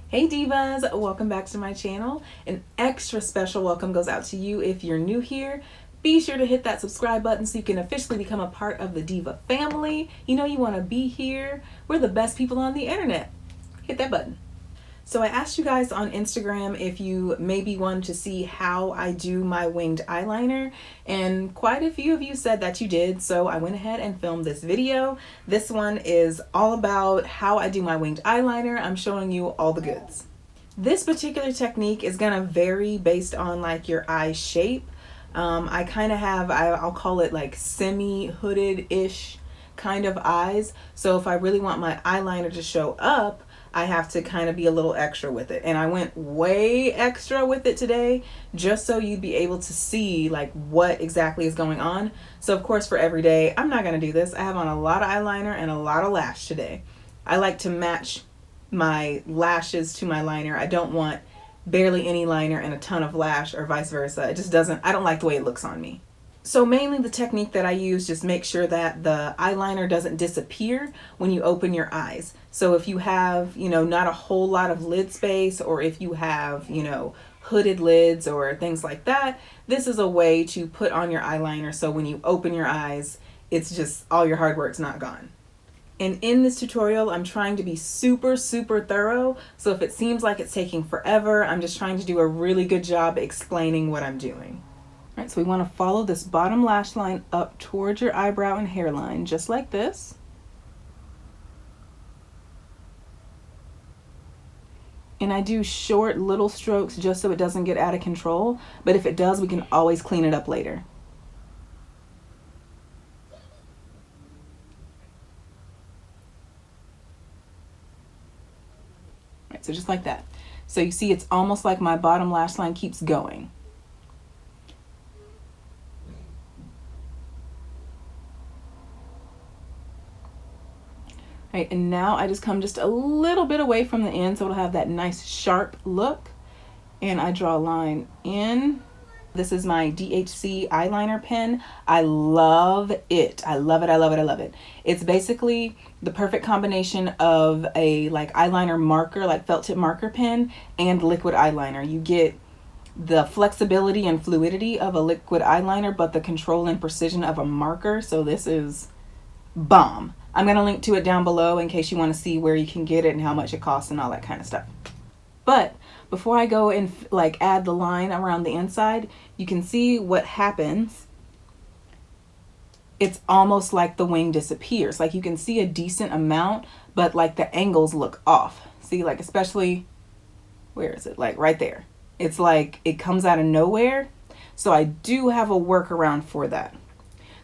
Hey Divas, welcome back to my channel. An extra special welcome goes out to you if you're new here. Be sure to hit that subscribe button so you can officially become a part of the Diva family. You know you want to be here. We're the best people on the internet. Hit that button. So I asked you guys on Instagram if you maybe wanted to see how I do my winged eyeliner, and quite a few of you said that you did, so I went ahead and filmed this video. This one is all about how I do my winged eyeliner. I'm showing you all the goods. This particular technique is gonna vary based on like your eye shape. I kind of have, I'll call it like semi-hooded-ish kind of eyes. So if I really want my eyeliner to show up, I have to kind of be a little extra with it. And I went way extra with it today just so you'd be able to see like what exactly is going on. So of course for every day, I'm not going to do this. I have on a lot of eyeliner and a lot of lash today. I like to match my lashes to my liner. I don't want barely any liner and a ton of lash or vice versa. It just doesn't, I don't like the way it looks on me. So mainly the technique that I use, just make sure that the eyeliner doesn't disappear when you open your eyes. So if you have, not a whole lot of lid space, or if you have, hooded lids or things like that, this is a way to put on your eyeliner so when you open your eyes, it's just all your hard work's not gone. And in this tutorial, I'm trying to be super, super thorough. So if it seems like it's taking forever, I'm just trying to do a really good job explaining what I'm doing. All right, so we want to follow this bottom lash line up towards your eyebrow and hairline, just like this. And I do short little strokes just so it doesn't get out of control. But if it does, we can always clean it up later. All right, so just like that. So you see it's almost like my bottom lash line keeps going. Right, and now I just come just a little bit away from the end so it'll have that nice sharp look. And I draw a line in. This is my DHC eyeliner pen. I love it. I love it. I love it. I love it. It's basically the perfect combination of a like eyeliner marker, like felt tip marker pen, and liquid eyeliner. You get the flexibility and fluidity of a liquid eyeliner, but the control and precision of a marker. So this is bomb. I'm going to link to it down below in case you want to see where you can get it and how much it costs and all that kind of stuff. But before I go and like add the line around the inside, you can see what happens. It's almost like the wing disappears. Like you can see a decent amount, but like the angles look off. See, like especially, where is it? Like right there. It's like it comes out of nowhere. So I do have a workaround for that.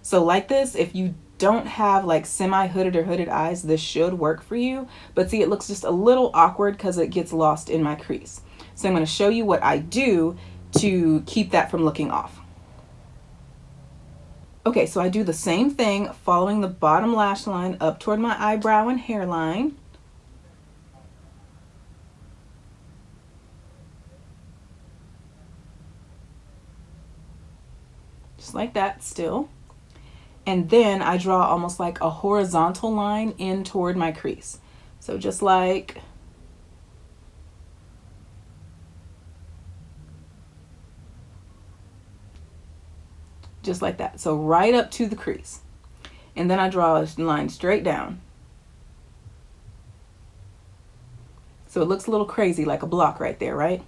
So like this, if you don't have like semi-hooded or hooded eyes, this should work for you. But see, it looks just a little awkward because it gets lost in my crease. So I'm going to show you what I do to keep that from looking off. Okay, so I do the same thing following the bottom lash line up toward my eyebrow and hairline. Just like that still. And then I draw almost like a horizontal line in toward my crease. So just like that. So right up to the crease. And then I draw a line straight down. So it looks a little crazy, like a block right there, right?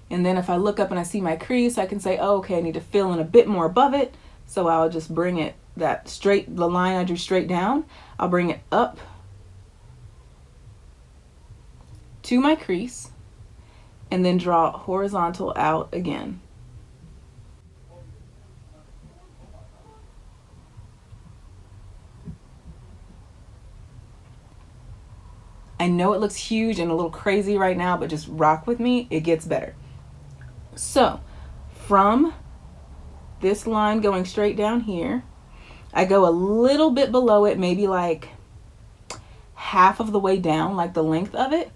And then if I look up and I see my crease, I can say, oh, okay, I need to fill in a bit more above it. So I'll just bring it the line I drew straight down, I'll bring it up to my crease and then draw horizontal out again. I know it looks huge and a little crazy right now, but just rock with me, it gets better. So from this line going straight down here, I go a little bit below it, maybe like half of the way down, like the length of it.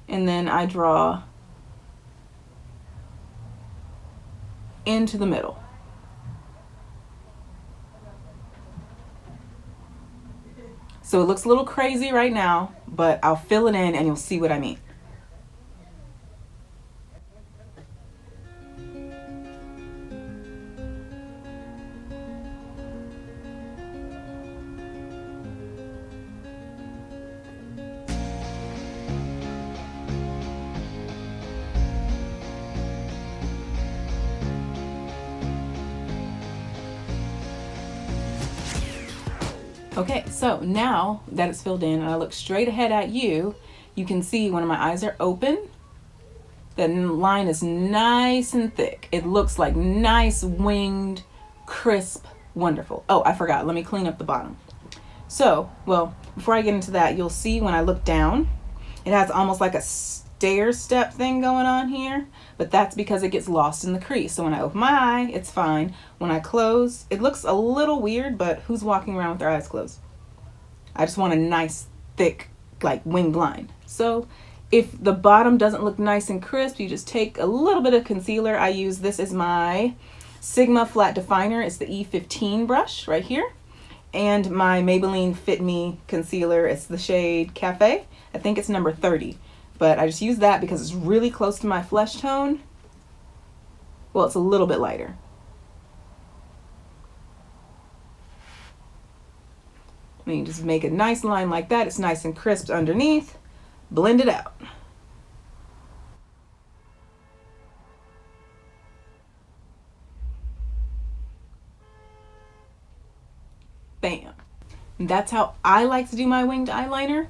And then I draw into the middle. So it looks a little crazy right now, but I'll fill it in and you'll see what I mean. Okay, so now that it's filled in and I look straight ahead at you, you can see when my eyes are open, the line is nice and thick. It looks like nice, winged, crisp, wonderful. Oh, I forgot. Let me clean up the bottom. So, well, before I get into that, you'll see when I look down, it has almost like a stair step thing going on here, but that's because it gets lost in the crease. So when I open my eye, it's fine. When I close, it looks a little weird, but who's walking around with their eyes closed? I just want a nice, thick, like winged line. So if the bottom doesn't look nice and crisp, you just take a little bit of concealer. I use, this is my Sigma Flat Definer. It's the E15 brush right here. And my Maybelline Fit Me concealer. It's the shade Cafe. I think it's number 30. But I just use that because it's really close to my flesh tone. Well, it's a little bit lighter. And you just make a nice line like that. It's nice and crisp underneath. Blend it out. Bam. And that's how I like to do my winged eyeliner.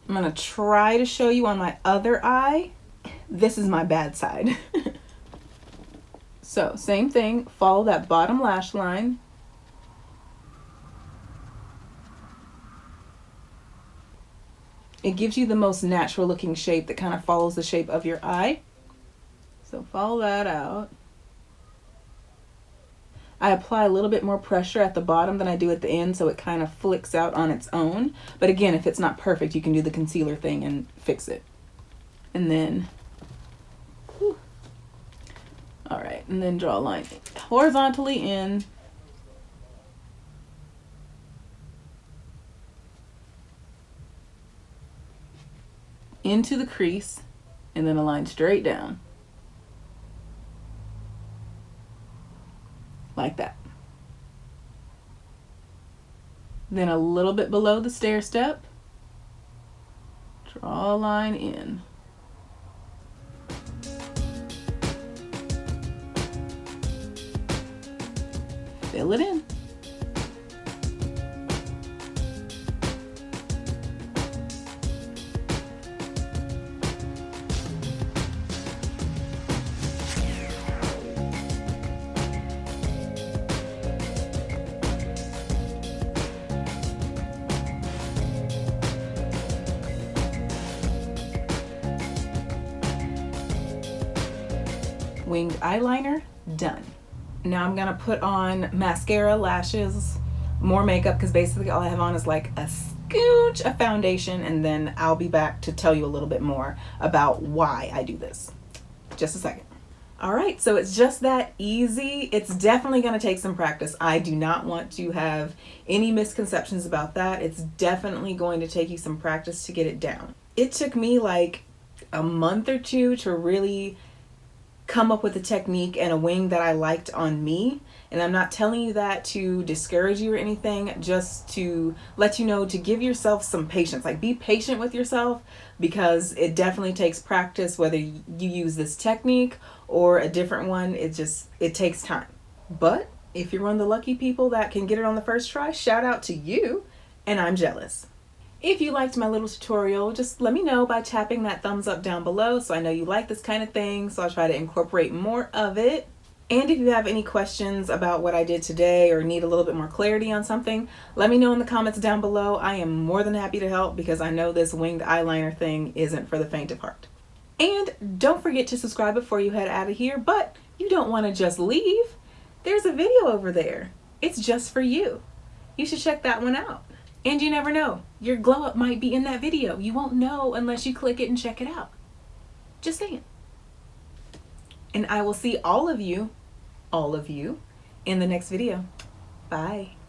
I'm gonna try to show you on my other eye. This is my bad side. So same thing, follow that bottom lash line. It gives you the most natural looking shape that kind of follows the shape of your eye. So follow that out. I apply a little bit more pressure at the bottom than I do at the end, so it kind of flicks out on its own. But again, if it's not perfect, you can do the concealer thing and fix it. And then, whew. All right, and then draw a line horizontally in. Into the crease, and then a line straight down. Like that. Then a little bit below the stair step, draw a line in. Fill it in. Winged eyeliner done. Now I'm gonna put on mascara, lashes, more makeup, because basically all I have on is like a scooch of foundation, and then I'll be back to tell you a little bit more about why I do this. Just a second. All right, so it's just that easy. It's definitely gonna take some practice. I do not want to have any misconceptions about that. It's definitely going to take you some practice to get it down. It took me like a month or two to really come up with a technique and a wing that I liked on me. And I'm not telling you that to discourage you or anything, just to let you know to give yourself some patience. Like, be patient with yourself, because it definitely takes practice, whether you use this technique or a different one. It takes time. But if you're one of the lucky people that can get it on the first try, shout out to you, and I'm jealous. If you liked my little tutorial, just let me know by tapping that thumbs up down below, so I know you like this kind of thing, so I'll try to incorporate more of it. And if you have any questions about what I did today or need a little bit more clarity on something, let me know in the comments down below. I am more than happy to help, because I know this winged eyeliner thing isn't for the faint of heart. And don't forget to subscribe before you head out of here, but you don't want to just leave. There's a video over there. It's just for you. You should check that one out. And you never know, your glow up might be in that video. You won't know unless you click it and check it out. Just saying. And I will see all of you in the next video. Bye.